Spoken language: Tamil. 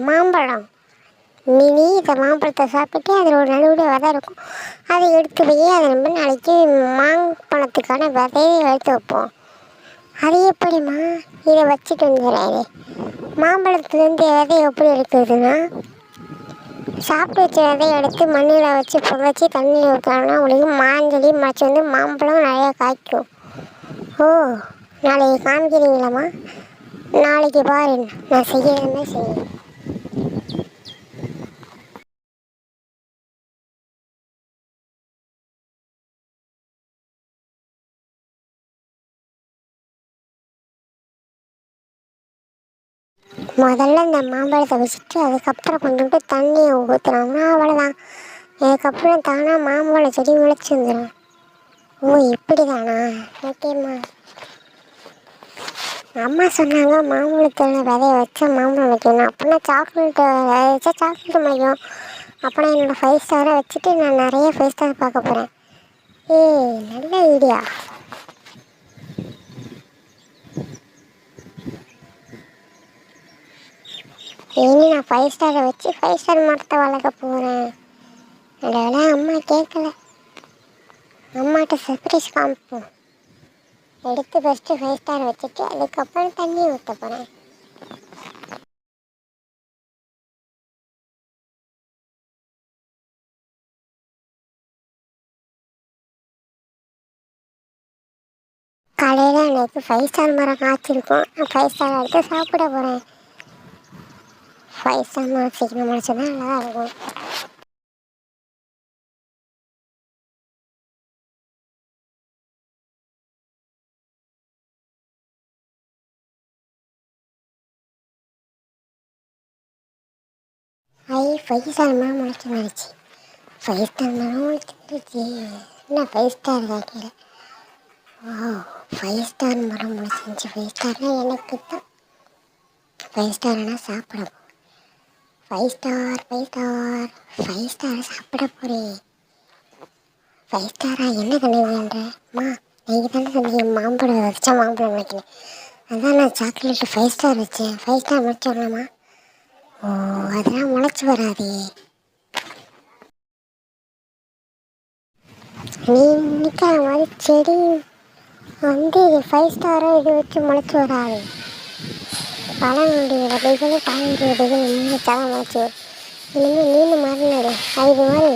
மாம்பழம். மினி இந்த மாம்பழத்தை சாப்பிட்டு அதில் ஒரு நடுவில் விதை இருக்கும். அதை எடுத்து போய் அதை நம்ம நாளைக்கு மாம்பழத்துக்கான விதையை எடுத்து வைப்போம். அது எப்படிம்மா இதை வச்சுட்டு வந்துடுறாரு? மாம்பழத்துலேருந்து விதை எப்படி எடுக்குதுன்னா, சாப்பிட்டு வச்ச விதையை எடுத்து மண்ணில் வச்சு புதைச்சி தண்ணியில் ஊற்றோம்னா உங்களுக்கு மாஞ்செடி முளைச்சி வந்து மாம்பழம் நிறையா காய்க்கும். ஓ, நாளைக்கு காமிக்கிறீங்களாம்மா? நாளைக்கு பாரு, நான் செய்யறதுமே செய்யணும். முதல்ல இந்த மாம்பழத்தை வச்சுட்டு அதுக்கப்புறம் கொஞ்சோண்டு தண்ணியை ஊற்றுனோம்னா அவ்வளோதான். அதுக்கப்புறம் தானாக மாம்பழ செடி முளைச்சி வந்துடும். ஓ, இப்படி தானா? ஓகேம்மா. அம்மா சொன்னாங்க மாம்பழத்தோட விதைய வச்சா மாம்பழம் வைக்கணும். அப்படின்னா சாக்லேட்டை வச்சா சாக்லேட்டு முளைக்கும். அப்படின்னா என்னோடய 5 ஸ்டாரை வச்சுட்டு நான் நிறைய 5 ஸ்டார் பார்க்க போகிறேன். நல்ல ஐடியா. இனி நான் 5 ஸ்டாரை வச்சு 5 ஸ்டார் மரத்தை வளர்க்க போகிறேன். அதெல்லாம் அம்மா கேட்கல. அம்மாட்ட சர்ப்ரைஸ் காமிப்போம். எடுத்து ஃபஸ்ட்டு 5 ஸ்டார் வச்சுட்டு அதுக்கப்புறம் தண்ணி ஊற்ற போகிறேன். காலையில் எனக்கு 5 ஸ்டார் மரம் காய்ச்சிருக்கும். நான் 5 ஸ்டார் எடுத்து சாப்பிட போகிறேன். 5 ஸ்டார் மரம் சீக்கிரம் முடிச்சோன்னா நல்லா இருக்கும். ஐ 5 ஸ்டார் மரம் முளைச்சி வந்துருச்சு. 5 ஸ்டார் மரம் முளைச்சிருச்சு. என்ன 5 ஸ்டார் காய்க்கல? ஓ, 5 ஸ்டார் மரம் முளைச்சிருந்துச்சு. 5 ஸ்டார்னால் எனக்கு தான். 5 ஸ்டார்னால் சாப்பிட போகிறேன். 5 ஸ்டார் 5 ஸ்டார் 5 ஸ்டார் சாப்பிட போகிறேன். 5 ஸ்டாரா? என்ன கண்டுபிடின்றேம்மா? நீங்கள் தானே சொன்னீங்க மாம்பழம் வச்சா மாம்பழம் வைக்கணும். அதான் நான் சாக்லேட்டு 5 ஸ்டார் வச்சேன். 5 ஸ்டார் முளைச்சி வரலாமா? ஓ, அதெல்லாம் முளைச்சி வராதே. நீ நிற்கிற மாதிரி செடி வந்து 5 ஸ்டாரும் இது வச்சு முளைச்சி வராது. பழனுடைய விதைகளும் காய்கறி விதைகள் நீ வச்சாலும் முளைச்சி வரும். இனிமேல் நீனு மறந்துடு. அது மாதிரி